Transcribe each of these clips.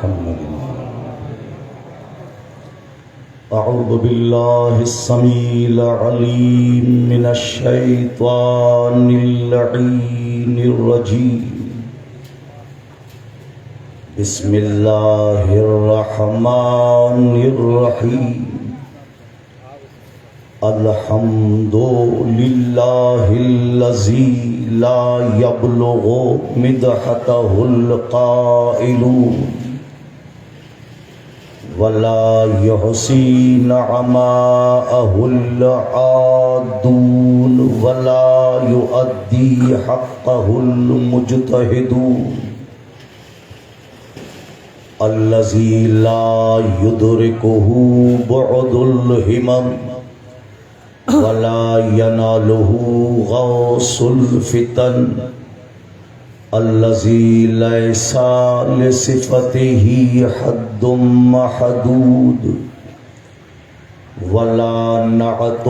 محمد. أعوذ بالله السميع العليم من الشيطان اللعين الرجيم. بسم الله الرحمن الرحيم. الحمد لله الذي لا يبلغ مدحته القائلون ولا يحصي نعماءه العادون ولا يؤدي حقه المجتهدون. الذي لا يدركه بعد الهمم ولا يناله غوص الفتن. الذي ليس لصفته حد محدود ولا نعت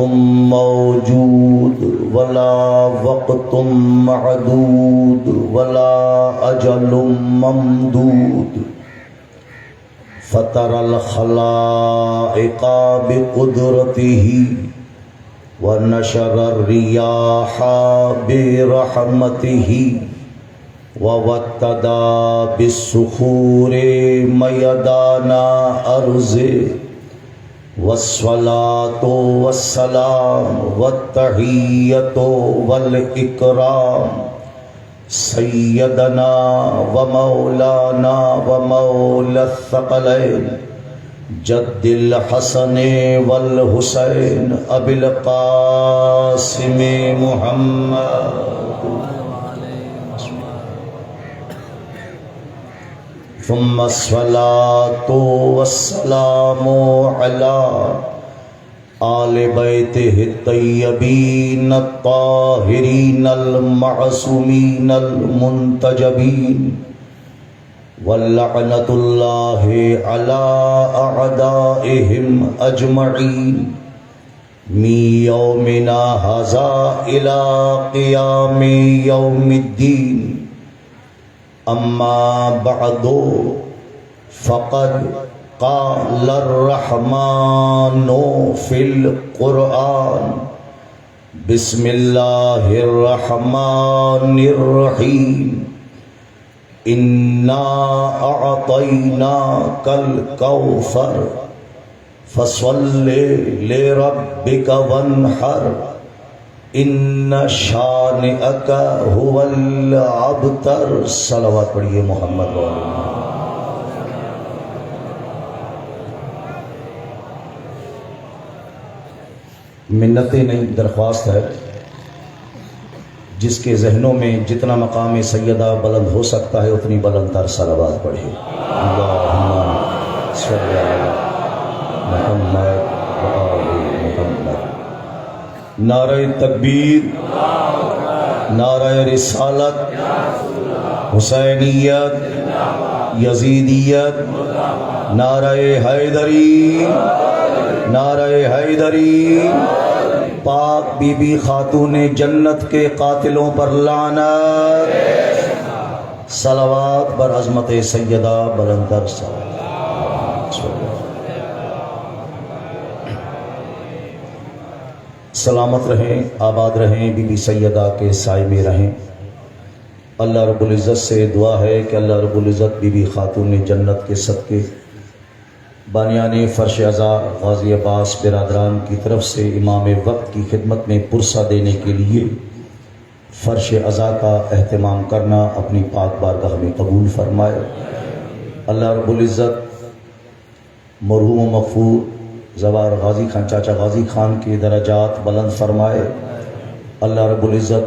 موجود ولا وقت معدود ولا أجل ممدود. فطر الخلائق بقدرته ونشر الرياح برحمته ووتدا بالصخور ميدان أرضه. والصلاة والسلام والتحية والإكرام سيدنا ومولانا ومولى الثقلين جد الحسن والحسين أبي القاسم محمد ثم الصلاة والسلام على آل بيته الطيبين الطاهرين المعصومين المنتجبين. ولعنة الله على أعدائهم أجمعين من يومنا هذا إلى قيام يوم الدين. أما بعد فقد قال الرحمن في القرآن بسم الله الرحمن الرحيم. إنا أعطيناك الكوثر فصل لربك وانحر إن شانئك هو الأبتر. صلوات پڑھیے محمد والے. منتیں نہیں، درخواست ہے جس کے ذہنوں میں جتنا مقام سیدہ بلند ہو سکتا ہے اتنی بلند تر صلوات پڑھے. اللہم صلی علی محمد و آل محمد. نعرہ تکبیر، نعرہ رسالت، حسینیت، یزیدیت، نعرہ حیدری، نعرہ حیدری. پاک بی بی خاتون جنت کے قاتلوں پر لعنت. صلوات بر عظمت سیدہ بلندر سلامت رہیں، آباد رہیں، بی بی سیدہ کے سائے میں رہیں. اللہ رب العزت سے دعا ہے کہ اللہ رب العزت بی بی خاتون جنت کے صدقے بانیان فرش عزا غازی عباس برادران کی طرف سے امام وقت کی خدمت میں پرسہ دینے کے لیے فرش عزا کا اہتمام کرنا اپنی پاک بارگاہ میں قبول فرمائے. اللہ رب العزت مرحوم و مغفور زوار غازی خان چاچا غازی خان کے درجات بلند فرمائے. اللہ رب العزت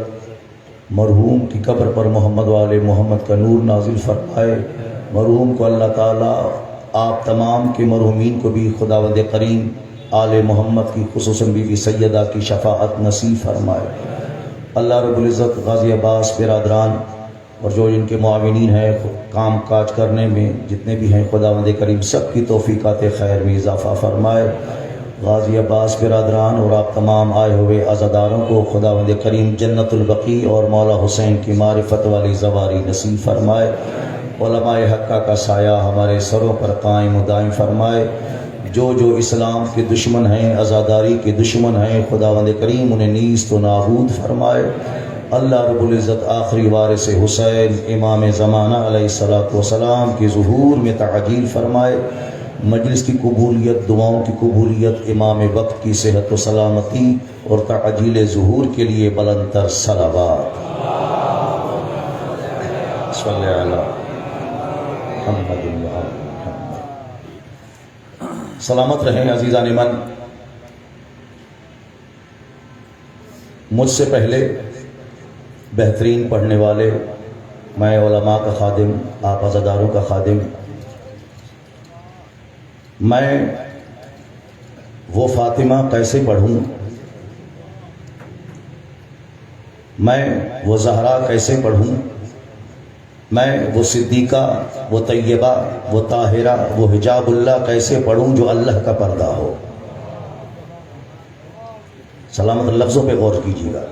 مرحوم کی قبر پر محمد والے محمد کا نور نازل فرمائے. مرحوم کو اللہ تعالیٰ آپ تمام کے مرحومین کو بھی خداوند کریم آل محمد کی خصوصاً بی بی سیدہ کی شفاعت نصیب فرمائے. اللہ رب العزت غازی عباس برادران اور جو ان کے معاونین ہیں کام کاج کرنے میں جتنے بھی ہیں خداوند کریم سب کی توفیقات خیر میں اضافہ فرمائے. غازی عباس برادران اور آپ تمام آئے ہوئے عزاداروں کو خداوند کریم جنت البقیع اور مولا حسین کی معرفت والی زواری نصیب فرمائے. علماء حقہ کا سایہ ہمارے سروں پر قائم و دائم فرمائے۔ جو جو اسلام کے دشمن ہیں، عزاداری کے دشمن ہیں، خداوند کریم انہیں نیست و نابود فرمائے۔ اللہ رب العزت آخری وارث حسین امام زمانہ علیہ الصلوۃ والسلام کے ظہور میں تعجیل فرمائے۔ مجلس کی قبولیت، دعاؤں کی قبولیت، امام وقت کی صحت و سلامتی اور تعجیل ظہور کے لیے بلند تر صلوات۔ صلی علی محمد و آل محمد۔ سلامت رہیں عزیزان من۔ مجھ سے پہلے بہترین پڑھنے والے، میں علماء کا خادم، آپ عزاداروں کا خادم، میں وہ فاطمہ کیسے پڑھوں، میں وہ زہرا کیسے پڑھوں، میں وہ صدیقہ، وہ طیبہ، وہ طاہرہ، وہ حجاب اللہ کیسے پڑھوں جو اللہ کا پردہ ہو۔ سلامت لفظوں پہ غور کیجیے گا۔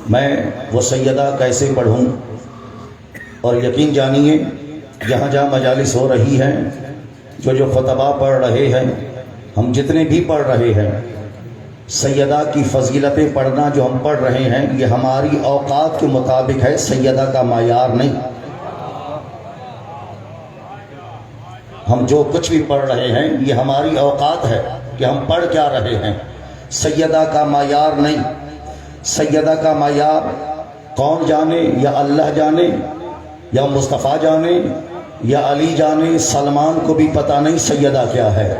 میں وہ سیدہ کیسے پڑھوں، اور یقین جانیے جہاں جہاں مجالس ہو رہی ہیں، جو خطبہ پڑھ رہے ہیں، ہم جتنے بھی پڑھ رہے ہیں، سیدہ کی فضیلتیں پڑھنا جو ہم پڑھ رہے ہیں یہ ہماری اوقات کے مطابق ہے، سیدہ کا معیار نہیں۔ ہم جو کچھ بھی پڑھ رہے ہیں یہ ہماری اوقات ہے کہ ہم پڑھ کیا رہے ہیں، سیدہ کا معیار نہیں۔ سیدہ کا معیار کون جانے، یا اللہ جانے، یا مصطفیٰ جانے، یا علی جانے، سلمان کو بھی پتہ نہیں سیدہ کیا ہے۔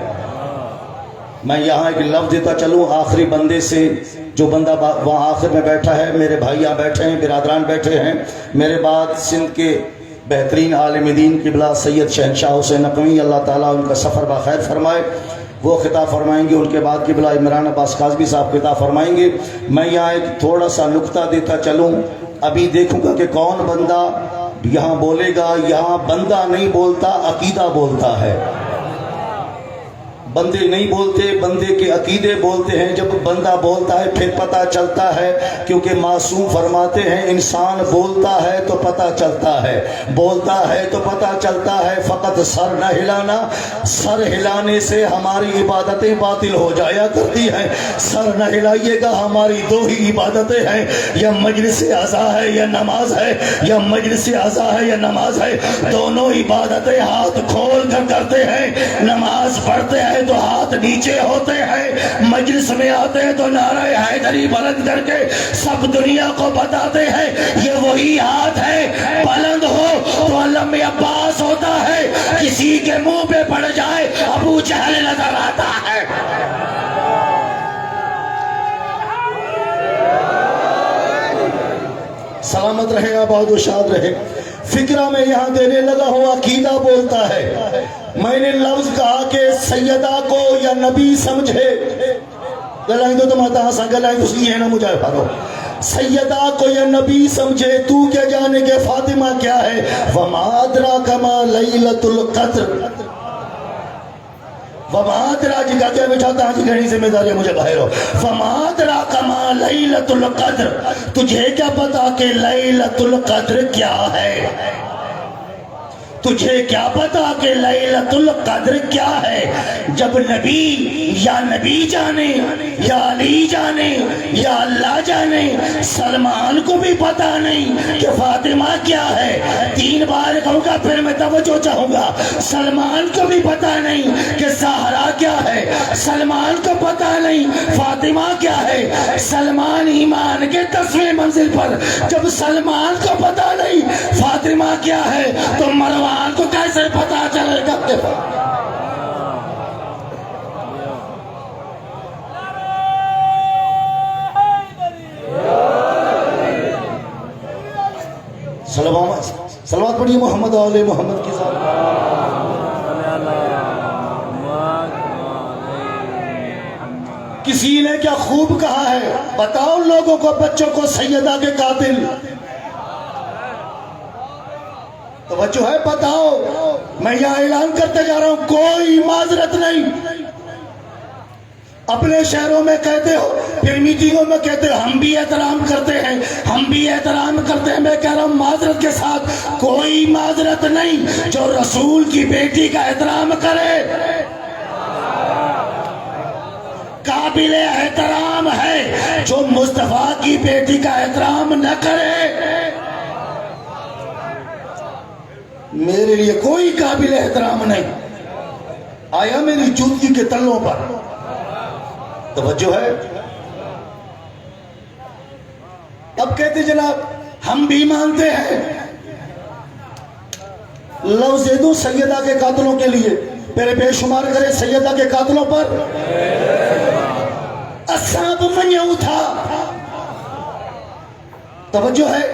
میں یہاں ایک لفظ دیتا چلوں آخری بندے سے، جو بندہ وہاں آخر میں بیٹھا ہے، میرے بھائیاں بیٹھے ہیں، برادران بیٹھے ہیں، میرے بعد سندھ کے بہترین عالم دین قبلہ سید شہنشاہ حسین نقوی، اللہ تعالیٰ ان کا سفر بخیر فرمائے، وہ خطاب فرمائیں گے۔ ان کے بعد قبلہ عمران عباس کاظمی صاحب خطاب فرمائیں گے۔ میں یہاں ایک تھوڑا سا نکتہ دیتا چلوں، ابھی دیکھوں گا کہ کون بندہ یہاں بولے گا۔ یہاں بندہ نہیں بولتا، عقیدہ بولتا ہے۔ بندے نہیں بولتے، بندے کے عقیدے بولتے ہیں۔ جب بندہ بولتا ہے پھر پتہ چلتا ہے، کیونکہ معصوم فرماتے ہیں انسان بولتا ہے تو پتہ چلتا ہے، بولتا ہے تو پتہ چلتا ہے، فقط سر نہ ہلانا، سر ہلانے سے ہماری عبادتیں باطل ہو جایا کرتی ہیں۔ سر نہ ہلائیے گا، ہماری دو ہی عبادتیں ہیں، یا مجلس عزا ہے یا نماز ہے، یا مجلس عزا ہے یا نماز ہے۔ دونوں عبادتیں ہاتھ کھول کر کرتے ہیں۔ نماز پڑھتے ہیں تو ہاتھ نیچے ہوتے ہیں، مجلس میں آتے ہیں تو نعرہ حیدری بلند کر کے سب دنیا کو بتاتے ہیں یہ وہی ہاتھ ہے۔ بلند ہو تو علم عباس ہوتا ہے، کسی کے منہ پہ پڑ جائے ابو جہل نظر آتا ہے۔ سلامت رہے، آباد و شاد رہے۔ فکرہ میں یہاں دینے لگا ہوں، عقیدہ بولتا ہے۔ میں نے لفظ کہا کہ سیدہ کو یا نبی سمجھے، گلائیں تو تم آتا ہاں گلائیں تو سی ہے نا مجھے پھارو۔ سیدہ کو یا نبی سمجھے، تو کیا جانے کہ فاطمہ کیا ہے۔ وَمَا أَدْرَاكَ مَا لَيْلَةُ الْقَدْرِ، وَمَا أَدْرَاكَ جی کیا بچاتا ہاں جی گھڑی ذمہ داری ہے مجھے باہر ہو۔ وَمَا أَدْرَاكَ مَا لَيْلَةُ الْقَدْرِ، تجھے کیا پتا کہ لیلۃ القدر کیا ہے؟ تجھے کیا پتا کہ لیلۃ القدر کیا ہے؟ جب نبی یا نبی جانے، یا علی جانے، یا اللہ جانے، سلمان کو بھی پتا نہیں کہ فاطمہ کیا ہے۔ 3 بار کہوں گا پھر میں توجہ چاہوں گا۔ سلمان کو بھی پتا نہیں کہ زہرا کیا ہے، سلمان کو پتا نہیں فاطمہ کیا ہے۔ سلمان ایمان کے 10ویں منزل پر، جب سلمان کو پتا نہیں فاطمہ کیا ہے تو مروان کو کیسے پتا چلے گا کہ صلوات پڑھیے محمد آل محمد کی ذات۔ کسی نے کیا خوب کہا ہے، بتاؤ لوگوں کو، بچوں کو، سیدہ کے قاتل توجہ ہے، بتاؤ۔ میں یہاں اعلان کرتے جا رہا ہوں، کوئی معذرت نہیں، اپنے شہروں میں کہتے ہو، پھر میٹنگوں میں کہتے ہو ہم بھی احترام کرتے ہیں، ہم بھی احترام کرتے ہیں۔ میں کہہ رہا ہوں معذرت کے ساتھ کوئی معذرت نہیں، جو رسول کی بیٹی کا احترام کرے قابل احترام ہے، جو مصطفیٰ کی بیٹی کا احترام نہ کرے میرے لیے کوئی قابل احترام نہیں۔ آیا میری جوتی کے تلوں پر توجہ ہے؟ اب کہتے جناب ہم بھی مانتے ہیں، لفظ دو سیدہ کے قاتلوں کے لیے، پھر بے شمار کرے سیدہ کے قاتلوں پر اصحاب منیو تھا۔ توجہ ہے؟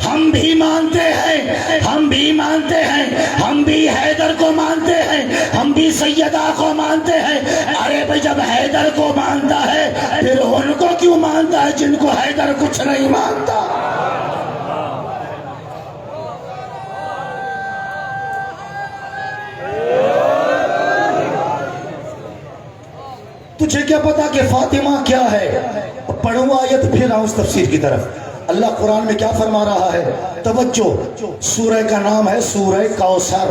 ہم بھی مانتے ہیں، ہم بھی مانتے ہیں، ہم بھی حیدر کو مانتے ہیں، ہم بھی سیدہ کو مانتے ہیں۔ ارے بھائی جب حیدر کو مانتا ہے پھر ان کو کیوں مانتا ہے جن کو حیدر کچھ نہیں مانتا؟ تجھے کیا پتا کہ فاطمہ کیا ہے؟ پڑھوں آیت پھر آؤں اس تفسیر کی طرف۔ اللہ قرآن میں کیا فرما رہا ہے؟ توجہ، سورہ کا نام ہے سورہ کوثر۔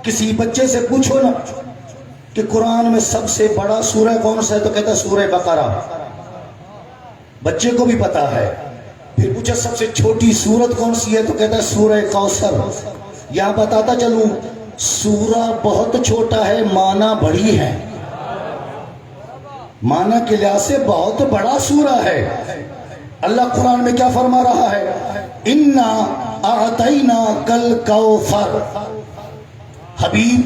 کسی بچے سے پوچھو نا کہ قرآن میں سب سے بڑا سورہ کون سا ہے تو کہتا ہے سورہ بقرہ، بچے کو بھی پتا ہے۔ پھر پوچھا سب سے چھوٹی سورت کون سی ہے تو کہتا ہے سورہ کوثر۔ یہاں بتاتا چلوں سورہ بہت چھوٹا ہے، معنی بڑی ہے، معنی کے لحاظ سے بہت بڑا سورہ ہے۔ اللہ قرآن میں کیا فرما رہا ہے؟ اِنَّا أَعْطَيْنَاكَ الْكَوْثَرَ، حبیب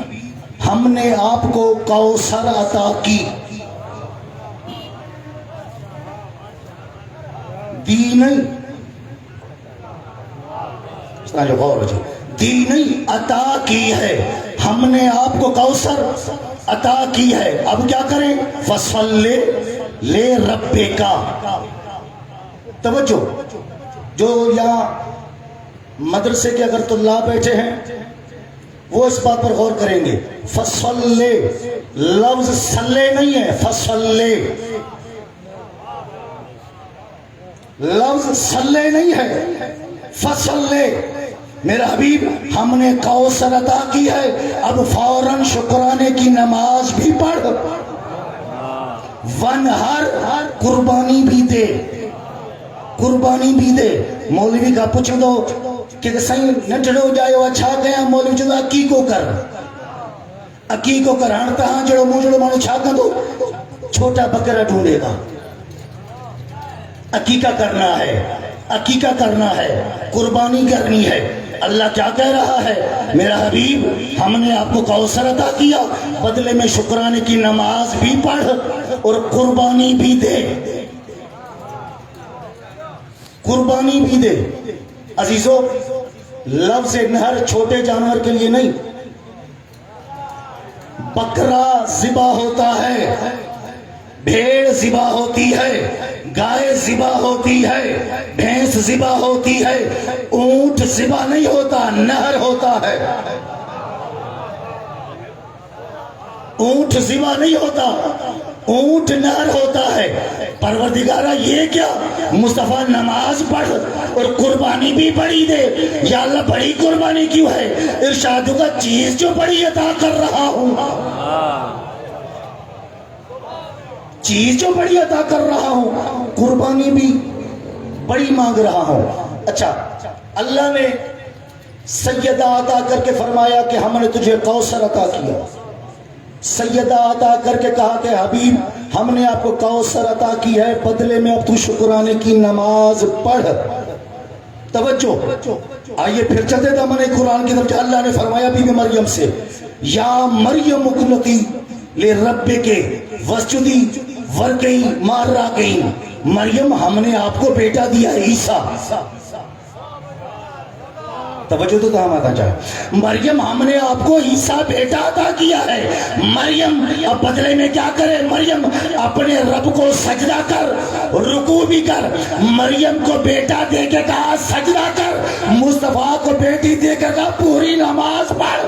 ہم نے آپ کو کوثر عطا کی۔ دی نہیں، دی نہیں عطا کی ہے، ہم نے آپ کو کوثر عطا کی ہے۔ اب کیا کریں؟ فَصَلِّ لِرَبِّكَ۔ توجہ، جو یہاں مدرسے کے اگر طلاب بیٹھے ہیں وہ اس بات پر غور کریں گے، فَصَلِّ لفظ صلی نہیں ہے، فَصَلِّ لفظ صلی نہیں ہے، فَصَلِّ۔ میرا حبیب ہم نے کوثر عطا کی ہے، اب فوراً شکرانے کی نماز بھی پڑھ، ونہر قربانی بھی دے، قربانی بھی دے۔ مولوی کا پوچھ دو کہ سائیں نٹڑو جائے اچھا گیا، مولوی جو عقیقو کر، عقیقو کر، ہنٹا ہاں جڑو موجڑو مانو چھا کر دو، چھوٹا بکرہ ڈھونڈے گا۔ عقیقہ کرنا ہے، عقیقہ کرنا ہے، قربانی کرنی ہے۔ اللہ کیا کہہ رہا ہے؟ میرا حبیب ہم نے آپ کو کوثر عطا کیا، بدلے میں شکرانے کی نماز بھی پڑھ اور قربانی بھی دے، قربانی بھی دے۔ عزیزو، لفظ نہر چھوٹے جانور کے لیے نہیں، بکرا ذبح ہوتا ہے، بھیڑ ذبح ہوتی ہے، گائے ذبح ہوتی ہے، بھینس ذبح ہوتی ہے، اونٹ ذبح نہیں ہوتا، نہر ہوتا ہے۔ اونٹ ذبح نہیں ہوتا، اونٹ نہر ہوتا ہے۔ پروردگارہ یہ کیا؟ مصطفیٰ نماز پڑھ اور قربانی بھی بڑی دے۔ یا اللہ بڑی قربانی کیوں ہے؟ ارشاد کا چیز جو بڑی عطا کر رہا ہوں، چیز جو بڑی عطا کر رہا ہوں، قربانی بھی بڑی مانگ رہا ہوں۔ اچھا، اللہ نے سیدہ عطا کر کے فرمایا کہ ہم نے تجھے کوثر عطا کیا، سیدہ عطا کر کے کہا کہ حبیب ہم نے آپ کو کوثر عطا کی ہے، بدلے میں اب تو شکرانے کی نماز پڑھ۔ توجہ، آئیے پھر چلتے تھا میں نے قرآن کی طرف۔ اللہ نے فرمایا بی بی مریم سے، یا مریم اقنتی لربک واسجدی ورکعی مع الراکعین، مریم ہم نے آپ کو بیٹا دیا ہے، عیسیٰ۔ توجہ تو کہاں آتا چاہے، مریم ہم نے آپ کو عیسیٰ بیٹا عطا کیا ہے۔ مریم اب بدلے میں کیا کرے؟ مریم اپنے رب کو سجدہ کر، رکوع بھی کر۔ مریم کو بیٹا دے کے کہا سجدہ کر، مصطفیٰ کو بیٹی دے کے کہا پوری نماز پڑھ۔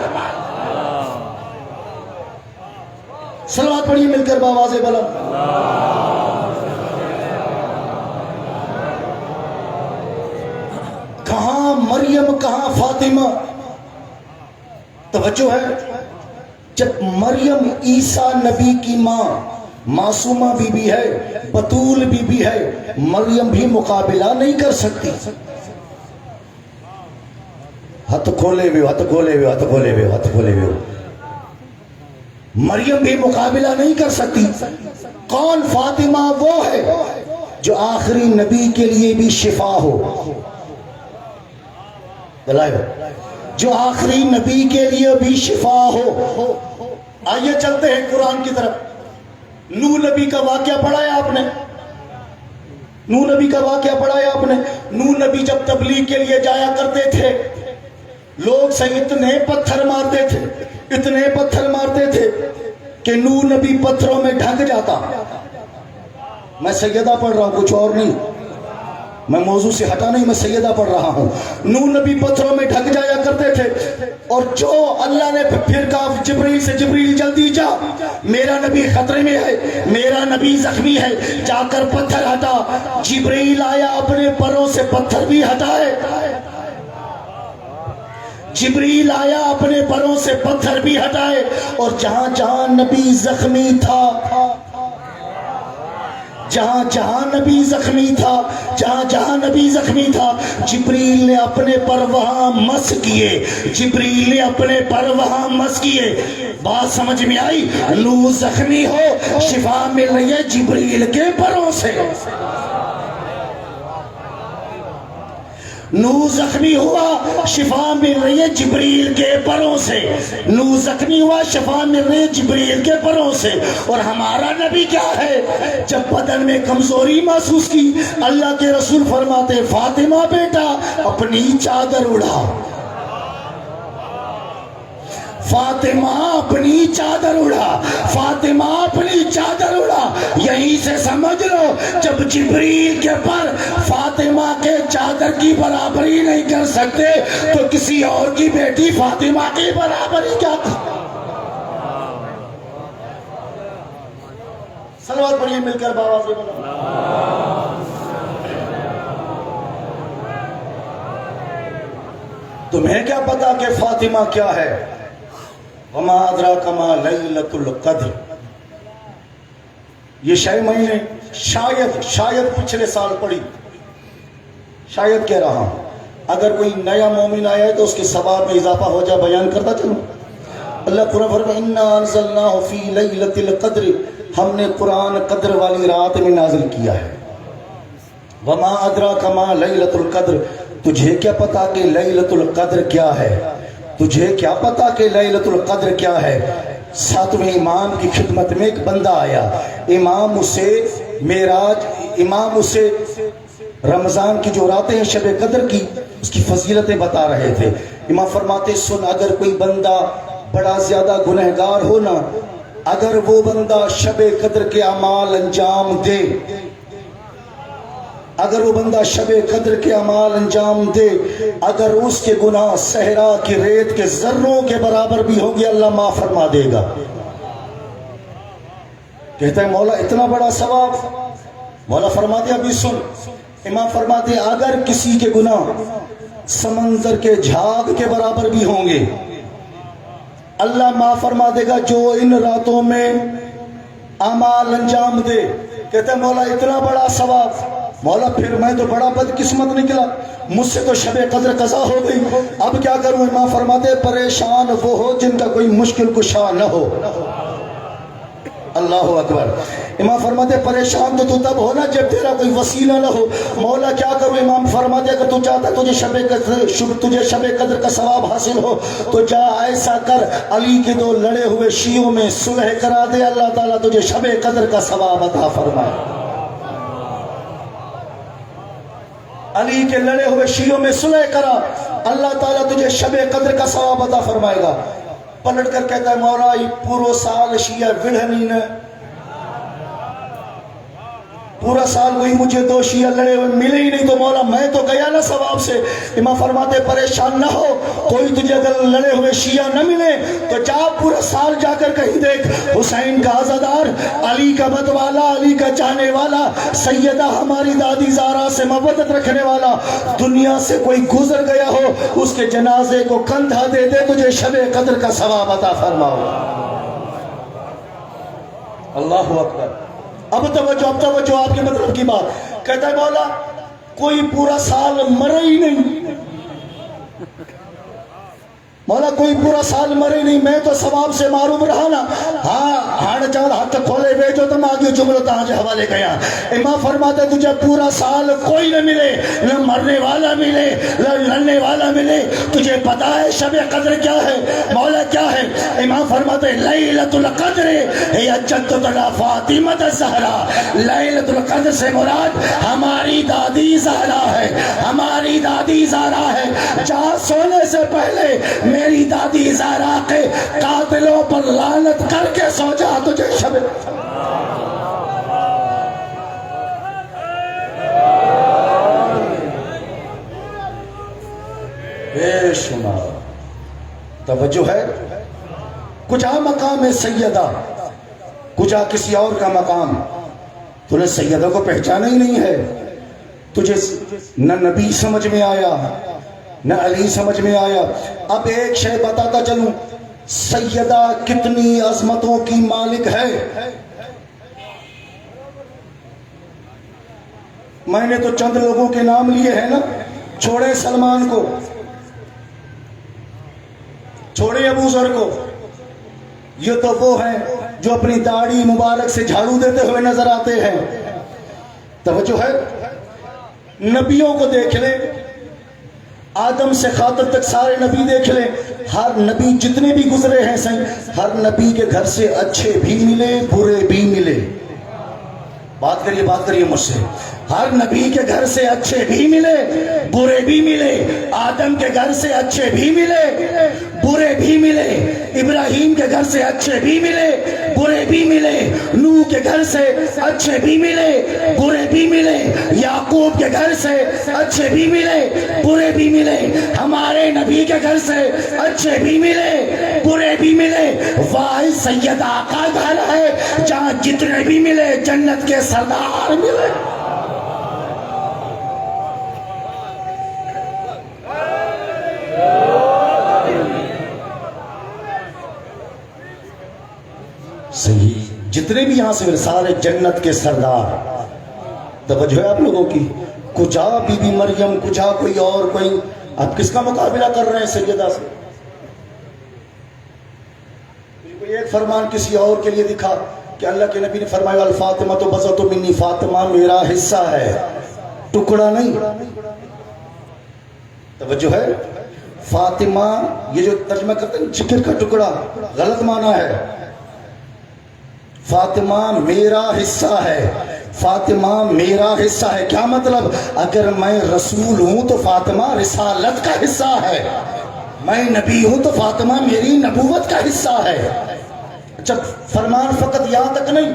صلوات پڑھیے مل کر بآواز بلند. کہاں مریم کہاں فاطمہ؟ توجہ ہے. جب مریم عیسیٰ نبی کی ماں معصومہ بی بی ہے، بطول بی بی ہے، مریم بھی مقابلہ نہیں کر سکتی. ہاتھ کھولے ہوئے، ہاتھ کھولے ہوئے، ہاتھ کھولے ہوئے، ہاتھ کھولے ہوئے. مریم بھی مقابلہ نہیں کر سکتی. کون؟ فاطمہ وہ ہے جو آخری نبی کے لیے بھی شفا ہو. جو آخری نبی کے لیے بھی شفا ہو. آئیے چلتے ہیں قرآن کی طرف. نوح نبی کا واقعہ پڑھا ہے آپ نے؟ نوح نبی کا واقعہ پڑھا ہے آپ نے؟ نوح نبی جب تبلیغ کے لیے جایا کرتے تھے، لوگ سے اتنے پتھر مارتے تھے، اتنے پتھر مارتے تھے کہ نوح نبی پتھروں میں ڈھک جاتا. میں سیدہ پڑھ رہا ہوں، کچھ اور نہیں، میں موضوع سے ہٹا نہیں، میں سیدہ پڑھ رہا ہوں. نوح نبی پتھروں میں ڈھک جایا کرتے تھے، اور جو اللہ نے پھر کہا جبریل سے، جبریل جلدی جا، میرا نبی خطرے میں ہے، میرا نبی زخمی ہے، جا کر پتھر ہٹا. جبریل آیا، اپنے پروں سے پتھر بھی ہٹائے. جبریل آیا، اپنے پروں سے پتھر بھی ہٹائے، اور جہاں جہاں نبی زخمی تھا، جہاں جہاں نبی زخمی تھا، جہاں جہاں نبی زخمی تھا، جبریل نے اپنے پر وہاں مس کیے، جبریل نے اپنے پر وہاں مس کیے. بات سمجھ میں آئی؟ نوح زخمی ہو، شفا مل رہی ہے جبریل کے پروں سے. نوح زخمی ہوا، شفا مل رہی ہے جبریل کے پروں سے. نوح زخمی ہوا، شفا مل رہی ہے جبریل کے پروں سے. اور ہمارا نبی کیا ہے؟ جب بدن میں کمزوری محسوس کی، اللہ کے رسول فرماتے، فاطمہ بیٹا اپنی چادر اڑا، فاطمہ اپنی چادر اڑا، فاطمہ اپنی چادر اڑا. یہیں سے سمجھ لو، جب جبریل کے پر فاطمہ کے چادر کی برابری نہیں کر سکتے تو کسی اور کی بیٹی فاطمہ کی برابری کیا تھی؟ صلوات پڑھیے مل کر بآواز بلند. تمہیں کیا پتا کہ فاطمہ کیا ہے؟ وما ادراک ما لیلۃ القدر. یہ شاید میں نے شاید پچھلے سال پڑھی، شاید کہہ رہا ہوں. اگر کوئی نیا مومن آیا ہے تو اس کے ثواب میں اضافہ ہو جائے، بیان کرتا چلوں. اللہ قرآن فرماتا ہے انا انزلناہ فی لیلۃ القدر، ہم نے قرآن قدر والی رات میں نازل کیا ہے. وما ادراک ما لیلۃ القدر، تجھے کیا پتا کہ لیلۃ القدر کیا ہے؟ تجھے کیا پتا کہ لیلۃ القدر کیا ہے؟ ساتویں امام کی خدمت میں ایک بندہ آیا، امام اسے رمضان کی جو راتیں ہیں شب قدر کی، اس کی فضیلتیں بتا رہے تھے. امام فرماتے سن، اگر کوئی بندہ بڑا زیادہ گنہگار ہو نا، اگر وہ بندہ شب قدر کے اعمال انجام دے، اگر وہ بندہ شب قدر کے اعمال انجام دے، اگر اس کے گناہ صحرا کی ریت کے ذروں کے برابر بھی ہوں گے، اللہ معاف فرما دے گا. کہتا ہے مولا اتنا بڑا ثواب؟ مولا فرماتے ابھی سن. امام فرماتے اگر کسی کے گناہ سمندر کے جھاگ کے برابر بھی ہوں گے، اللہ معاف فرما دے گا جو ان راتوں میں اعمال انجام دے. کہتا ہے مولا اتنا بڑا ثواب؟ مولا پھر میں تو بڑا بدقسمت نکلا، مجھ سے تو شب قدر قضا ہو گئی، اب کیا کروں؟ امام فرماتے پریشان وہ ہو جن کا کوئی مشکل کشا نہ ہو. اللہ اکبر. امام فرماتے پریشان تو تب ہونا جب تیرا کوئی وسیلہ نہ ہو. مولا کیا کروں؟ امام فرماتے اگر تو چاہتا تجھے شب قدر کا ثواب حاصل ہو تو جا ایسا کر، علی کے دو لڑے ہوئے شیعوں میں صلح کرا دے، اللہ تعالیٰ تجھے شب قدر کا ثواب عطا فرمائے. علی کے لڑے ہوئے شیعوں میں صلح کرا، اللہ تعالیٰ تجھے شب قدر کا ثواب عطا فرمائے گا. پلٹ کر کہتا ہے مولا یہ پورو سال شیعہ وڑھنی نے، پورا سال وہی مجھے دو شیعہ لڑے ہوئے ملے ہی نہیں، تو مولا میں تو گیا نا ثواب سے۔ امام فرماتے پریشان نہ ہو، کوئی تجھے اگر لڑے ہوئے شیعہ نہ ملے تو جا پورا سال جا کر کہیں دیکھ، حسین کا عزادار، علی کا مت والا، علی کا چاہنے والا، سیدہ ہماری دادی زہرا سے محبت رکھنے والا دنیا سے کوئی گزر گیا ہو، اس کے جنازے کو کندھا دے دے، تجھے شب قدر کا ثواب عطا فرماؤ۔ اللہ اکبر۔ اب توجہ آپ کے مطلب کی بات۔ کہتا ہے مولا کوئی پورا سال مرے ہی نہیں، مولا کوئی پورا سال مرے نہیں، میں تو ثواب سے معروم رہا نا۔ ہاں چاہل ہاتھ کھولے بیچو تم آگے جملہ تاج حوالے گیا۔ امام فرماتے تجھے پورا سال کوئی نہ ملے، نہ مرنے والا ملے نہ لڑنے والا ملے، تجھے پتا ہے شب قدر کیا ہے؟ مولا کیا ہے؟ امام فرماتے لیلۃ القدر ہی جدتنا فاطمہ الزہرا۔ لیلۃ القدر سے مراد ہماری دادی زہرا ہے، ہماری دادی زہرا ہے۔ جہاں سونے سے پہلے میری دادی زہرا کے قاتلوں پر لعنت کر کے سو جا، تجھے شب بے شمار توجہ ہے۔ کچھ مقام ہے سیدہ، کچھ کسی اور کا مقام، تجھے سیدہ کو پہچانا ہی نہیں ہے، تجھے نہ نبی سمجھ میں آیا نہ علی سمجھ میں آیا۔ اب ایک شے بتاتا چلوں، سیدہ کتنی عظمتوں کی مالک ہے۔ میں نے تو چند لوگوں کے نام لیے ہیں نا، چھوڑے سلمان کو، چھوڑے ابو ذر کو، یہ تو وہ ہیں جو اپنی داڑھی مبارک سے جھاڑو دیتے ہوئے نظر آتے ہیں۔ توجہ ہے۔ نبیوں کو دیکھ لیں، آدم سے خاتم تک سارے نبی دیکھ لیں، ہر نبی جتنے بھی گزرے ہیں ہر نبی کے گھر سے اچھے بھی ملے برے بھی ملے۔ بات کریے مجھ سے۔ ہر نبی کے گھر سے اچھے بھی ملے برے بھی ملے، آدم کے گھر سے اچھے بھی ملے برے بھی ملے، ابراہیم کے گھر سے اچھے بھی ملے برے بھی ملے، نوح کے گھر سے اچھے بھی ملے برے بھی ملے، یعقوب کے گھر سے اچھے بھی ملے برے بھی ملے، ہمارے نبی کے گھر سے اچھے بھی ملے برے بھی ملے۔ واحد سید آقا گھر ہے جہاں جتنے بھی ملے جنت کے سردار ملے۔ صحیح، جتنے بھی یہاں سے ملے سارے جنت کے سردار۔ توجہ ہے آپ لوگوں کی۔ کچھا بی بی مریم، کچھا کوئی اور کوئی، آپ کس کا مقابلہ کر رہے ہیں سیدہ سے؟ کوئی ایک فرمان کسی اور کے لیے دکھا کہ اللہ کے نبی نے فرمایا الفاطمہ تو بذت منی، فاطمہ میرا حصہ ہے، ٹکڑا نہیں۔ توجہ ہے۔ فاطمہ یہ جو ترجمہ کرتے ہیں چکر کا ٹکڑا، غلط معنی ہے۔ فاطمہ میرا حصہ ہے، فاطمہ میرا حصہ ہے۔ کیا مطلب؟ اگر میں رسول ہوں تو فاطمہ رسالت کا حصہ ہے، میں نبی ہوں تو فاطمہ میری نبوت کا حصہ ہے۔ اچھا، فرمان فقط یہاں تک نہیں،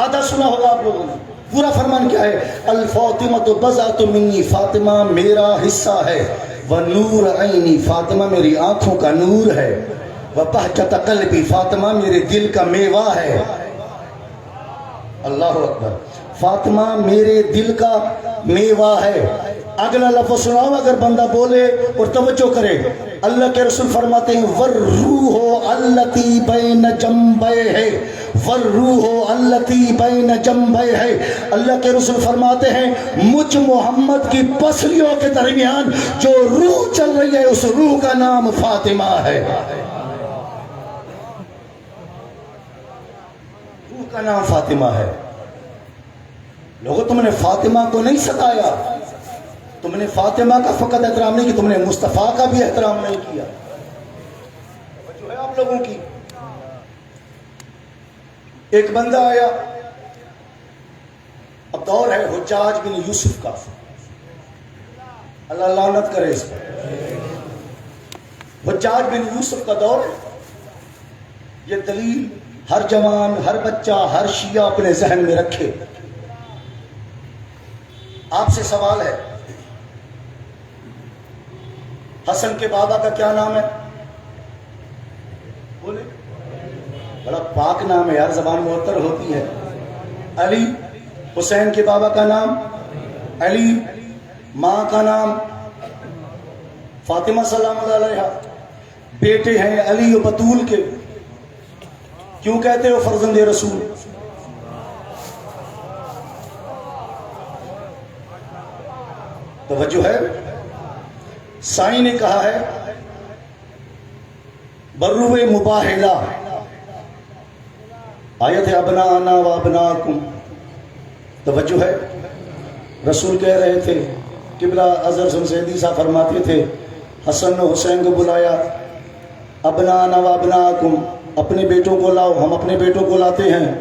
آدھا سنا ہوگا آپ لوگوں نے۔ پورا فرمان کیا ہے؟ الفاطمہ تو بضعۃ منی، فاطمہ میرا حصہ ہے، ونور عینی، فاطمہ میری آنکھوں کا نور ہے، وبہجۃ قلبی، فاطمہ میرے دل کا میوہ ہے۔ اللہ اکبر۔ فاطمہ میرے دل کا میوہ ہے۔ اگلا لفظ سناؤ اگر بندہ بولے اور توجہ کرے۔ اللہ کے رسول فرماتے ہیں والروح التی بین جنبیہ، والروح التی بین جنبیہ۔ اللہ کے رسول فرماتے ہیں مجھ محمد کی پسلیوں کے درمیان جو روح چل رہی ہے اس روح کا نام فاطمہ ہے۔ روح کا نام فاطمہ ہے۔ لوگو تم نے فاطمہ کو نہیں ستایا، تم نے فاطمہ کا فقط احترام نہیں کیا، تم نے مصطفیٰ کا بھی احترام نہیں کیا۔ جو ہے آپ لوگوں کی۔ ایک بندہ آیا، اب دور ہے حجاج بن یوسف کا، اللہ لعنت کرے اس پر۔ حجاج بن یوسف کا دور ہے۔ یہ دلیل ہر جوان، ہر بچہ، ہر شیعہ اپنے ذہن میں رکھے۔ آپ سے سوال ہے، حسن کے بابا کا کیا نام ہے؟ بولے، بڑا پاک نام ہے یار، زبان معطر ہوتی ہے۔ علی۔ حسین کے بابا کا نام علی، ماں کا نام فاطمہ سلام اللہ علیہا، بیٹے ہیں علی و بطول کے، کیوں کہتے ہو فرزند رسول؟ توجہ ہے؟ سائیں نے کہا ہے برو مباہلہ، آیت ہے ابنانا و ابناکم، توجہ ہے؟ رسول کہہ رہے تھے، قبلہ اظہر شمسیدی صاحب فرماتے تھے حسن و حسین کو بلایا، ابنانا و ابناکم، اپنے بیٹوں کو لاؤ، ہم اپنے بیٹوں کو لاتے ہیں۔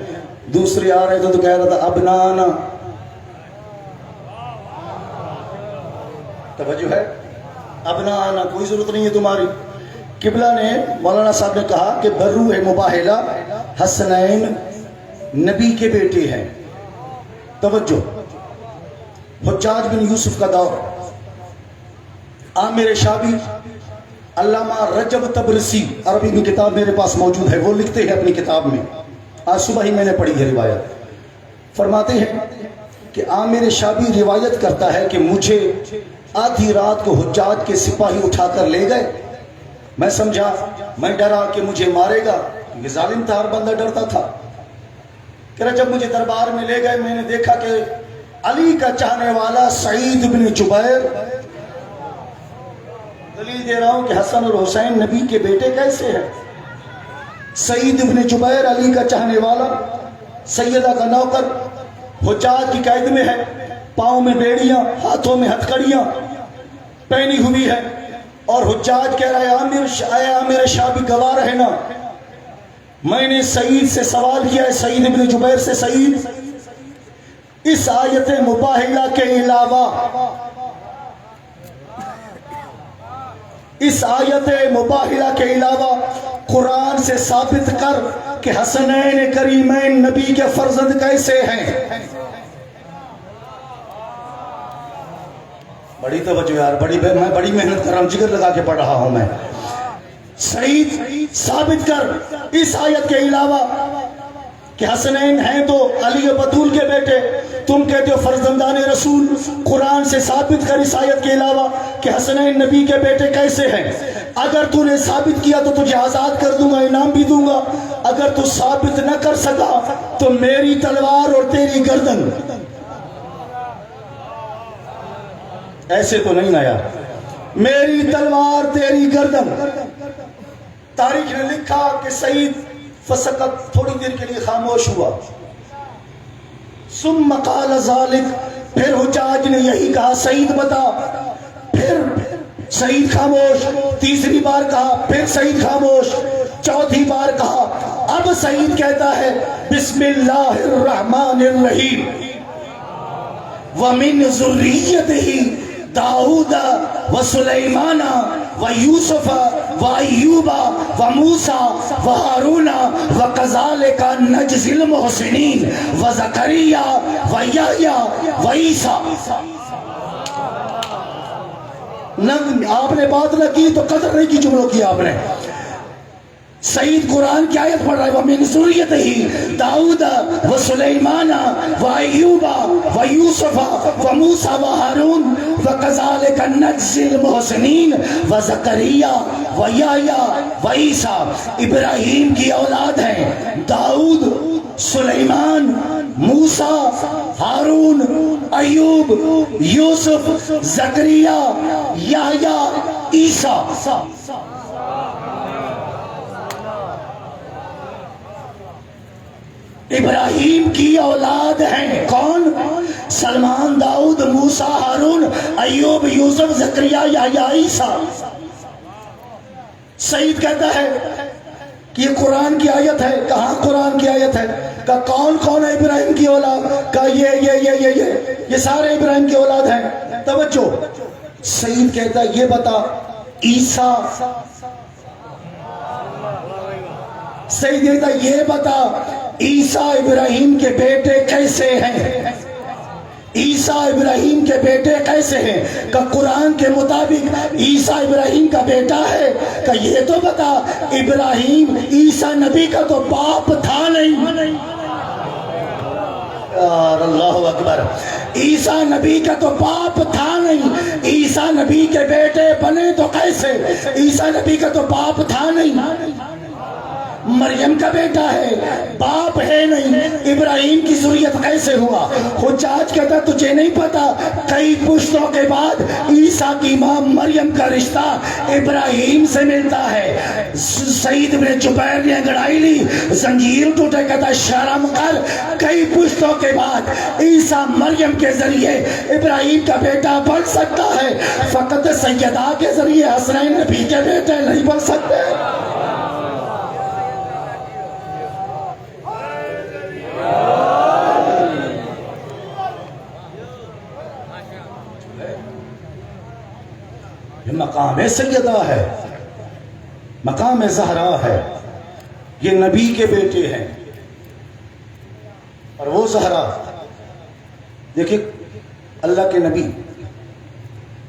دوسرے آ رہے تھے تو کہہ رہا تھا ابنانا، توجہ ہے؟ ابنانا، کوئی ضرورت نہیں ہے تمہاری۔ قبلہ نے، مولانا صاحب نے کہا کہ برو ہے مباہلہ، حسنین نبی کے بیٹے ہیں۔ توجہ، حجاج بن یوسف کا دور، عامر شابی، علامہ رجب تبرسی، عربی میں کتاب میرے پاس موجود ہے، وہ لکھتے ہیں اپنی کتاب میں، آج صبح ہی میں نے پڑھی ہے روایت، فرماتے ہیں کہ عامر شابی روایت کرتا ہے کہ مجھے آدھی رات کو حجاج کے سپاہی اٹھا کر لے گئے، میں سمجھا، میں ڈرا کہ مجھے مارے گا، یہ ظالم تھا، ہر بندہ ڈرتا تھا۔ کہ جب مجھے دربار میں لے گئے، میں نے دیکھا کہ علی کا چاہنے والا سعید بن جبیر، دلیل دے رہا ہوں کہ حسن اور حسین نبی کے بیٹے کیسے ہیں۔ سعید بن جبیر علی کا چاہنے والا، سیدہ کا نوکر، حجاج کی قید میں ہے، پاؤں میں بیڑیاں، ہاتھوں میں ہتھکڑیاں پہنی ہوئی ہے، اور حجاج کہہ رہا ہے عامر شابی گواہ رہنا، میں نے سعید سے سوال کیا ہے، سعید بن جبیر سے، سعید اس آیت مباہلہ کے علاوہ، اس آیت مباہلہ کے علاوہ قرآن سے ثابت کر کہ حسنین کریمین نبی کے فرزند کیسے ہیں۔ بڑی توجہ یار، میں بڑی محنت کر رہا ہوں، جگر لگا کے پڑھ رہا ہوں میں۔ سعید ثابت کر اس آیت کے علاوہ کہ حسنین ہیں تو علی و بطول کے بیٹے، تم کہتے ہو فرزندان رسول، قرآن سے ثابت کر اس آیت کے علاوہ کہ حسنین نبی کے بیٹے کیسے ہیں۔ اگر تو نے ثابت کیا تو تجھے آزاد کر دوں گا، انعام بھی دوں گا، اگر تو ثابت نہ کر سکا تو میری تلوار اور تیری گردن۔ ایسے تو نہیں نا یار، میری تلوار تیری گردن۔ تاریخ نے لکھا کہ سعید فسقط، تھوڑی دیر کے لیے خاموش ہوا، ثم قال ذالک، پھر حجاج نے یہی کہا سعید بتا، پھر سعید خاموش، تیسری بار کہا، پھر سعید خاموش، چوتھی بار کہا، اب سعید کہتا ہے بسم اللہ الرحمن الرحیم، ومن ذریتہ داؤد و سلیمان و یوسف و ایوب و موسیٰ و ہارون و کذالک نجزی المحسنین و زکریا و یحییٰ و عیسیٰ۔ آپ نے بات نہ کی تو قدر نہیں کی جملوں کی آپ نے۔ سعید قرآن کی آیت پڑھ رہا ہے وَمِن ذُرِّيَّتِهِ داؤد و سلیمان و ایوب و یوسف و موسیٰ و ہارون و کذالک نجزی المحسنین و زکریا و یحییٰ و عیسیٰ۔ ابراہیم کی اولاد ہیں داؤد، سلیمان، موسیٰ، ہارون، ایوب، یوسف، زکریا، یحییٰ، عیسیٰ۔ ابراہیم کی اولاد ہیں کون؟ سلمان، داؤد، موسیٰ، ہارون، ایوب، یوسف، زکریا، یحییٰ، عیسیٰ۔ سعید کہتا ہے کہ یہ قرآن کی آیت ہے۔ کہاں قرآن کی آیت ہے؟ کہ کون کون ہے ابراہیم کی اولاد؟ کہ یہ سارے ابراہیم کی اولاد ہیں۔ توجہ، سعید کہتا ہے یہ بتا عیسیٰ، سعید کہتا ہے یہ بتا عیسیٰ ابراہیم کے بیٹے کیسے ہیں؟ عیسیٰ ابراہیم کے بیٹے کیسے ہیں؟ کہ قرآن کے مطابق عیسیٰ ابراہیم کا بیٹا ہے۔ کہ یہ تو بتا ابراہیم عیسیٰ نبی کا تو باپ تھا نہیں۔ اللہ اکبر، عیسیٰ نبی کا تو باپ تھا نہیں، عیسیٰ نبی کے بیٹے بنے تو کیسے؟ عیسیٰ نبی کا تو باپ تھا نہیں، مریم کا بیٹا ہے، باپ ہے نہیں، ابراہیم کی ذریت کیسے ہوا؟ حجاج کہتا تجھے نہیں پتا کئی پشتوں کے بعد عیسیٰ کی ماں مریم کا رشتہ ابراہیم سے ملتا ہے۔ سعید بن جبیر نے انگڑائی لی، زنجیر ٹوٹے، کہتا شرم کر، کئی پشتوں کے بعد عیسیٰ مریم کے ذریعے ابراہیم کا بیٹا بن سکتا ہے، فقط سیدہ کے ذریعے حسنین نبی کے بیٹے نہیں بن سکتے۔ یہ مقام سیدہ ہے، مقام زہرا ہے، یہ نبی کے بیٹے ہیں۔ اور وہ زہرا دیکھیں، اللہ کے نبی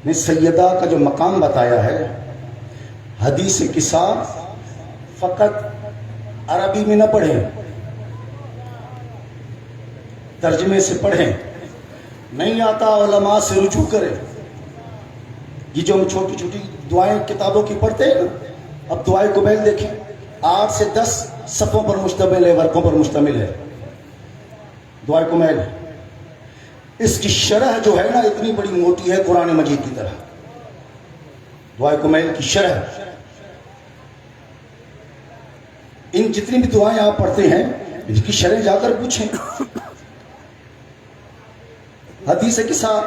نے سیدہ کا جو مقام بتایا ہے، حدیث قصہ فقط عربی میں نہ پڑھیں، ترجمے سے پڑھیں، نہیں آتا علماء سے رجوع کریں۔ یہ جو ہم چھوٹی چھوٹی دعائیں کتابوں کی پڑھتے ہیں، اب دعائیں کمیل دیکھیں، 8 سے 10 صفوں پر مشتمل ہے، ورقوں پر مشتمل ہے دعائیں کمیل۔ اس کی شرح جو ہے نا اتنی بڑی موٹی ہے قرآن مجید کی طرح، دعائیں کمیل کی شرح۔ ان جتنی بھی دعائیں آپ پڑھتے ہیں ان کی شرح جا کر پوچھیں۔ حدیث قصہ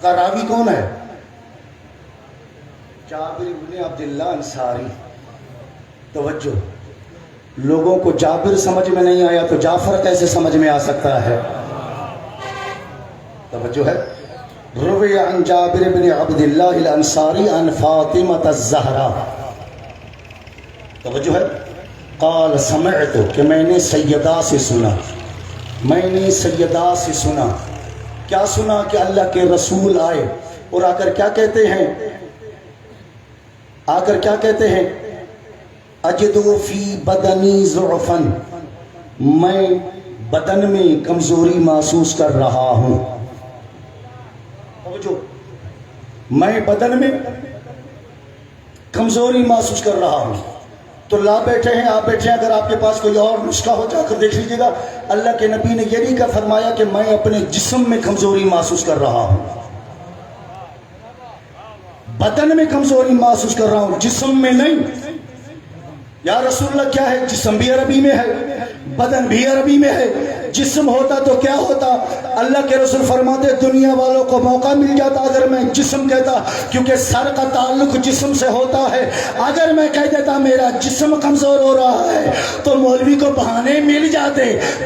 کا راوی کون ہے؟ جابر بن عبداللہ انصاری۔ توجہ، لوگوں کو جابر سمجھ میں نہیں آیا تو جعفر کیسے سمجھ میں آ سکتا ہے؟ توجہ ہے۔ روی عن جابر بن عبداللہ الانصاری عن فاطمہ الزہرا، توجہ ہے، قال سمعت، کہ میں نے سیدہ سے سنا، میں نے سیدہ سے سنا، کیا سنا؟ کہ اللہ کے رسول آئے اور آ کر کیا کہتے ہیں؟ آ کر کیا کہتے ہیں؟ اجدو فی بدنی ضعفا، میں بدن میں کمزوری محسوس کر رہا ہوں۔ میں بدن میں کمزوری محسوس کر رہا ہوں۔ تو لا بیٹھے ہیں، آپ بیٹھے ہیں، اگر آپ کے پاس کوئی اور نسخہ ہو جا کر دیکھ لیجیے گا۔ اللہ کے نبی نے یہ نہیں کہا، فرمایا کہ میں اپنے جسم میں کمزوری محسوس کر رہا ہوں، بدن میں کمزوری محسوس کر رہا ہوں، جسم میں نہیں۔ یا رسول اللہ کیا ہے؟ جسم بھی عربی میں ہے، بدن بھی عربی میں ہے۔ جسم ہوتا تو کیا ہوتا؟ اللہ کے رسول فرماتے دنیا والوں کو موقع مل جاتا اگر میں جسم کہتا، کیونکہ سر کا تعلق جسم سے ہوتا ہے۔ اگر میں کہہ دیتا میرا جسم کمزور ہو رہا ہے تو مولوی کو بہانے مل جاتے۔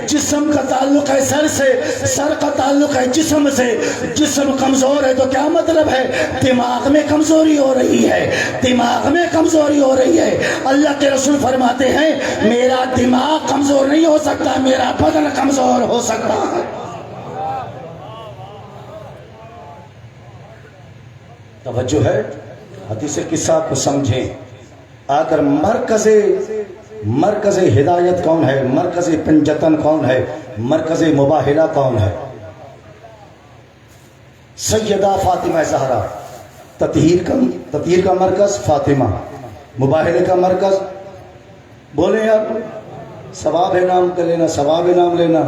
جسم کا تعلق ہے سر سے، سر کا تعلق ہے جسم سے۔ جسم کمزور ہے تو کیا مطلب ہے؟ دماغ میں کمزوری ہو رہی ہے، دماغ میں کمزوری ہو رہی ہے۔ اللہ کے رسول فرماتے ہیں میرا دماغ کمزور نہیں ہو سکتا، میرا بدن کمزور ہو سکتا ہے۔ توجہ ہے، حدیث قصہ کو سمجھیں۔ اگر مرکز ہدایت کون ہے، مرکز پنجتن کون ہے، مرکز مباہلہ کون ہے؟ سیدہ فاطمہ زہرا۔ تطہیر کا مرکز فاطمہ، مباہلے کا مرکز، بولیں یار، ثواب نام کا لینا، ثواب نام لینا،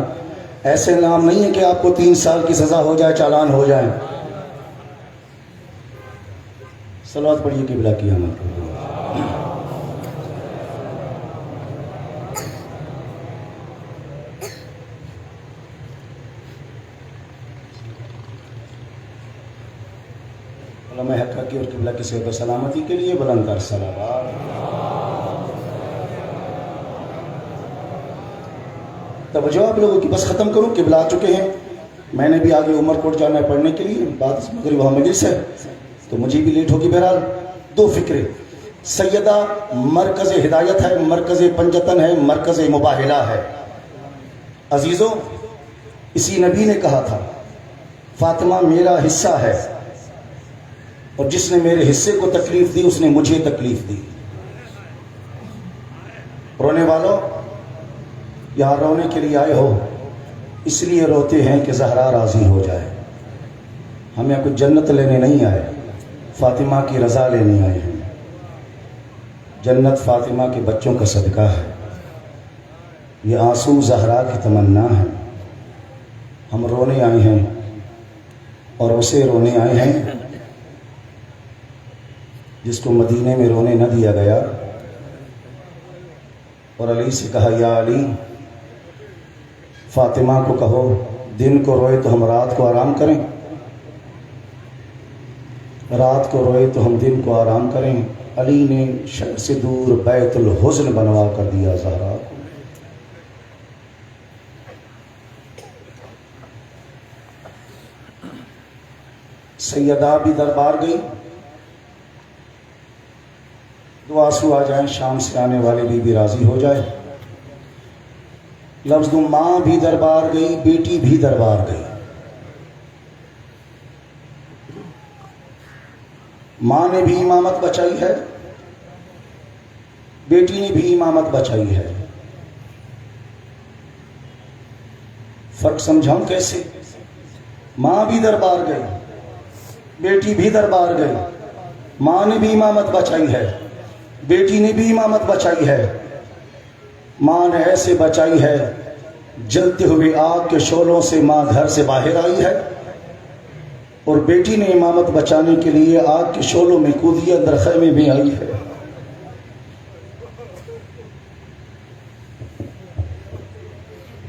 ایسے نام نہیں ہے کہ آپ کو 3 سال کی سزا ہو جائے، چالان ہو جائے۔ صلوات پڑھیے قبلہ کی ہمت کو۔ علماء حقہ کی اور قبلہ کی صحت و سلامتی کے لیے بلند تر صلوات۔ توجہ آپ لوگوں کی، بس ختم کروں، قبلہ آ چکے ہیں، میں نے بھی آگے عمر کوٹ جانا ہے پڑھنے کے لیے، بات مغرب وہاں مجلس ہے تو مجھے بھی لیٹ ہوگی۔ بہرحال 2 فکرے، سیدہ مرکز ہدایت ہے، مرکز پنجتن ہے، مرکز مباہلہ ہے۔ عزیزوں، اسی نبی نے کہا تھا فاطمہ میرا حصہ ہے، اور جس نے میرے حصے کو تکلیف دی اس نے مجھے تکلیف دی۔ رونے والوں، یہاں رونے کے لیے آئے ہو، اس لیے روتے ہیں کہ زہرا راضی ہو جائے۔ ہمیں کچھ جنت لینے نہیں آئے، فاطمہ کی رضا لینے آئے ہیں۔ جنت فاطمہ کے بچوں کا صدقہ ہے، یہ آنسو زہرا کی تمنا ہے۔ ہم رونے آئے ہیں، اور اسے رونے آئے ہیں جس کو مدینے میں رونے نہ دیا گیا، اور علی سے کہا یا علی فاطمہ کو کہو دن کو روئے تو ہم رات کو آرام کریں، رات کو روئے تو ہم دن کو آرام کریں۔ علی نے شہر سے دور بیت الحزن بنوا کر دیا زہرا کو۔ سیدہ بھی دربار گئی، دو آنسو آ جائیں، شام سے آنے والے بھی راضی ہو جائے۔ لفظ دوں، ماں بھی دربار گئی، بیٹی بھی دربار گئی۔ ماں نے بھی امامت بچائی ہے، بیٹی نے بھی امامت بچائی ہے۔ فرق سمجھاؤں کیسے؟ ماں بھی دربار گئی، بیٹی بھی دربار گئی۔ ماں نے بھی امامت بچائی ہے، بیٹی نے بھی امامت بچائی ہے۔ ماں نے ایسے بچائی ہے، جلتے ہوئے آگ کے شعلوں سے ماں گھر سے باہر آئی ہے، اور بیٹی نے امامت بچانے کے لیے آگ کے شعلوں میں کودی اندر خیمے میں آئی ہے۔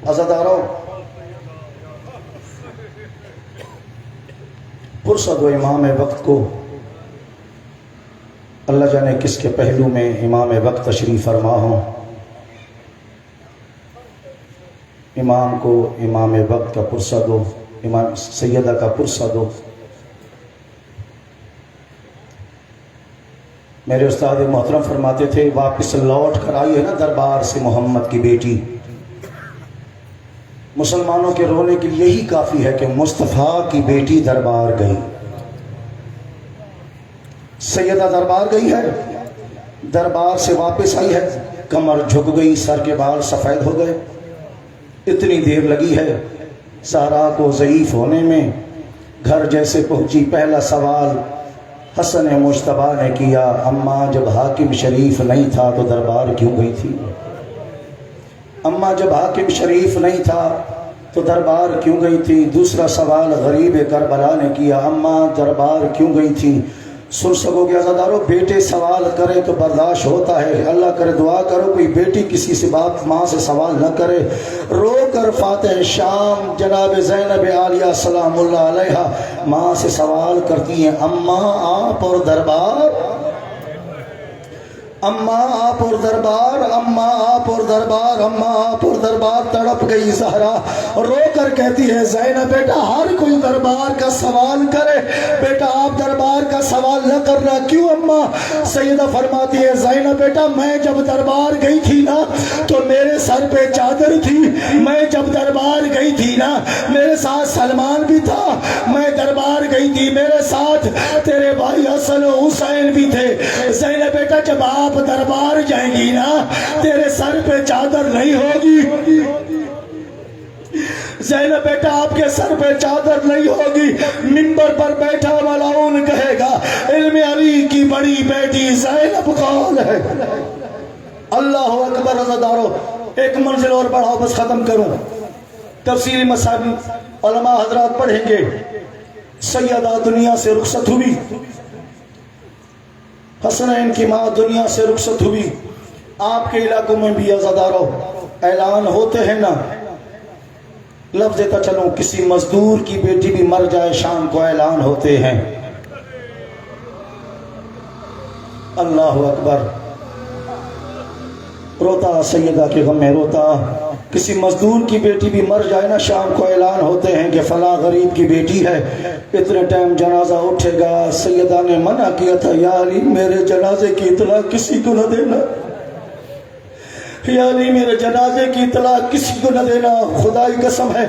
عزاداروں، فرصت و امام وقت کو اللہ جانے کس کے پہلو میں امام وقت تشریف فرما ہوں۔ امام کو امام وقت کا پرسہ دو، امام سیدہ کا پرسہ دو۔ میرے استاد محترم فرماتے تھے، واپس لوٹ کر آئی ہے نا دربار سے محمد کی بیٹی، مسلمانوں کے رونے کے لیے یہی کافی ہے کہ مصطفیٰ کی بیٹی دربار گئی۔ سیدہ دربار گئی ہے، دربار سے واپس آئی ہے، کمر جھک گئی، سر کے بال سفید ہو گئے، اتنی دیر لگی ہے زہرا کو ضعیف ہونے میں۔ گھر جیسے پہنچی، پہلا سوال حسن مجتبیٰ نے کیا، اماں جب حاکم شریف نہیں تھا تو دربار کیوں گئی تھی؟ اماں جب حاکم شریف نہیں تھا تو دربار کیوں گئی تھی؟ دوسرا سوال غریب کربلا نے کیا، اماں دربار کیوں گئی تھی؟ سن سکو گے عزادارو، بیٹے سوال کرے تو برداشت ہوتا ہے، اللہ کرے دعا کرو کوئی بیٹی کسی سے باپ ماں سے سوال نہ کرے۔ رو کر فاتح شام جناب زینب عالیہ سلام اللہ علیہا ماں سے سوال کرتی ہیں، اماں آپ اور دربار، اماں آپ اور دربار، اماں آپ اور دربار، اماں آپ اور دربار۔ تڑپ گئی زہرا، رو کر کہتی ہے، زینب بیٹا ہر کوئی دربار کا سوال کرے، بیٹا آپ دربار کا سوال نہ کرنا کیوں اماں؟ سیدہ فرماتی ہے، زینب بیٹا میں جب دربار گئی تھی نا تو میرے سر پہ چادر تھی، میں جب دربار گئی تھی نا میرے ساتھ سلمان بھی تھا، میں دربار گئی تھی میرے ساتھ تیرے بھائی حسن و حسین بھی تھے۔ زینب بیٹا جب آپ دربار جائیں گی نا تیرے سر پہ چادر نہیں ہوگی، زینب بیٹا آپ کے سر پہ چادر نہیں ہوگی، منبر پر بیٹھا ملعون کہے گا علم علی کی بڑی بیٹی زینب کون ہے؟ اللہ اکبر۔ عزادارو ایک منزل اور بڑھاؤ، بس ختم کروں۔ تفسیری مسائل علماء حضرات پڑھیں گے۔ سیدہ دنیا سے رخصت ہوئی، حسنین کی ماں دنیا سے رخصت ہوئی۔ آپ کے علاقوں میں بھی عزادارو اعلان ہوتے ہیں نا، لفظ دیتا چلوں، کسی مزدور کی بیٹی بھی مر جائے شام کو اعلان ہوتے ہیں۔ اللہ اکبر۔ روتا سیدہ کے غم میں روتا، کسی مزدور کی بیٹی بھی مر جائے نا شام کو اعلان ہوتے ہیں کہ فلاں غریب کی بیٹی ہے، اتنے ٹائم جنازہ اٹھے گا۔ سیدہ نے منع کیا تھا، یا علی میرے جنازے کی اطلاع کسی کو نہ دینا، یا علی میرے جنازے کی اطلاع کسی کو نہ دینا، خدا کی قسم ہے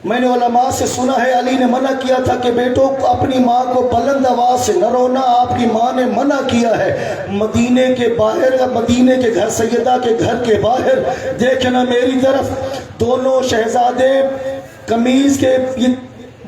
میں نے علماء سے سنا ہے علی نے منع کیا تھا کہ بیٹوں اپنی ماں کو بلند آواز سے نہ رونا، آپ کی ماں نے منع کیا ہے۔ مدینے کے باہر، مدینے کے گھر، سیدہ کے گھر کے باہر دیکھنا میری طرف، دونوں شہزادے قمیض کے یہ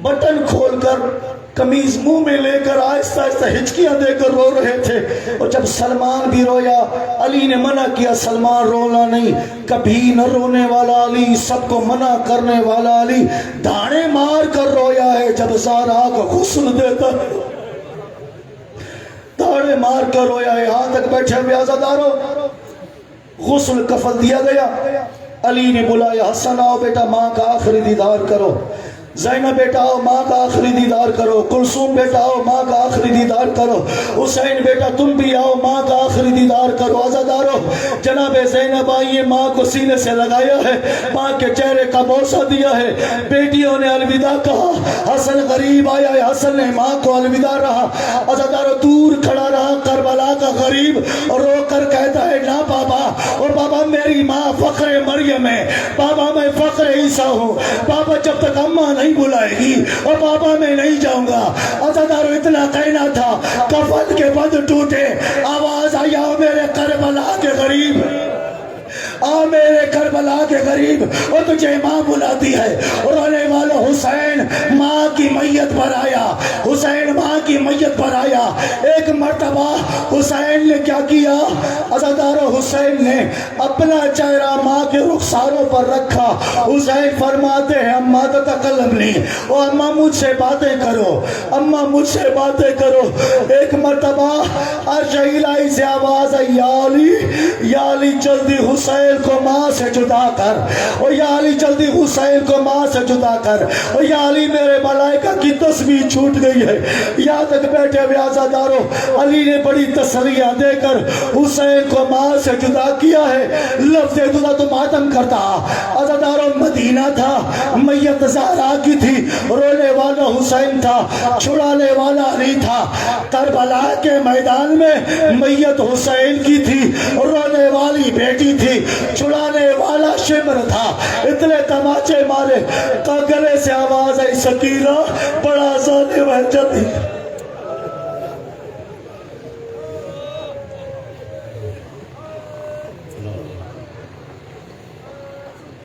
بٹن کھول کر قمیض منہ میں لے کر آہستہ آہستہ ہچکیاں دے کر رو رہے تھے۔ اور جب سلمان بھی رویا، علی نے منع کیا سلمان رونا نہیں، کبھی نہ رونے والا علی، سب کو منع کرنے والا علی دھاڑے مار کر رویا ہے جب زہرا کو غسل دیتا ہے، دھاڑے مار کر رویا ہے۔ یہاں تک بیٹھے ہوئے عزادارو، غسل کفن دیا گیا، علی نے بلایا حسن آؤ بیٹا ماں کا آخری دیدار کرو، زینب بیٹا آؤ ماں کا آخری دیدار کرو، کلثوم بیٹا آؤ ماں کا آخری دیدار کرو، حسین بیٹا تم بھی آؤ ماں کا آخری دیدار کرو۔ عزادارو، جناب زینب آئیے، ماں کو سینے سے لگایا ہے، ماں کے چہرے کا بوسہ دیا ہے، بیٹیوں نے الوداع کہا، حسن غریب آیا ہے، حسن نے ماں کو الوداع رہا۔ عزادارو، دور کھڑا رہا کربلا کا غریب، رو کر کہتا ہے نا بابا، اور بابا میری ماں فخر مریم ہے، بابا میں فخر عیسیٰ ہوں، بابا جب تک اماں نہیں بلائے گی اور بابا میں نہیں جاؤں گا۔ عزادارو، اتنا کہنا تھا، کفن کے بند ٹوٹے، آواز آئی آؤ میرے کربلا کے غریب، آ میرے کربلا کے غریب، اور تجھے ماں بلاتی ہے۔ اور رونے والا حسین ماں کی میت پر آیا، حسین ماں کی میت پر آیا۔ ایک مرتبہ حسین نے کیا کیا؟ عزادارو، حسین نے اپنا چہرہ ماں کے رخساروں پر رکھا۔ حسین فرماتے ہیں اماں تتکلم لی، او اماں مجھ سے باتیں کرو، اماں مجھ سے باتیں کرو۔ ایک مرتبہ عرش الہی سے آواز آئی، یا علی، یا علی جلدی حسین کو ماں سے جدا کر، اور یا علی جلدی حسین کو ماں سے جدا کر، اور یا علی میرے ملائکہ کی تسبیح چھوٹ گئی ہے۔ یہاں تک بیٹھے ہوئے عزادارو، علی نے بڑی تسلیاں دے کر حسین کو ماں سے جدا کیا ہے۔ لفظ جدا تو ماتم کرتا۔ عزادارو، مدینہ تھا، میت زہرا کی تھی، رونے والا حسین تھا، چھڑانے والا علی تھا۔ کربلا کے میدان میں میت حسین کی تھی، رونے والی بیٹی تھی، چھڑانے والا شمر تھا۔ اتنے تماچے مارے، گلے سے آواز آئی، سکینہ بڑا ظالم ہے جلدی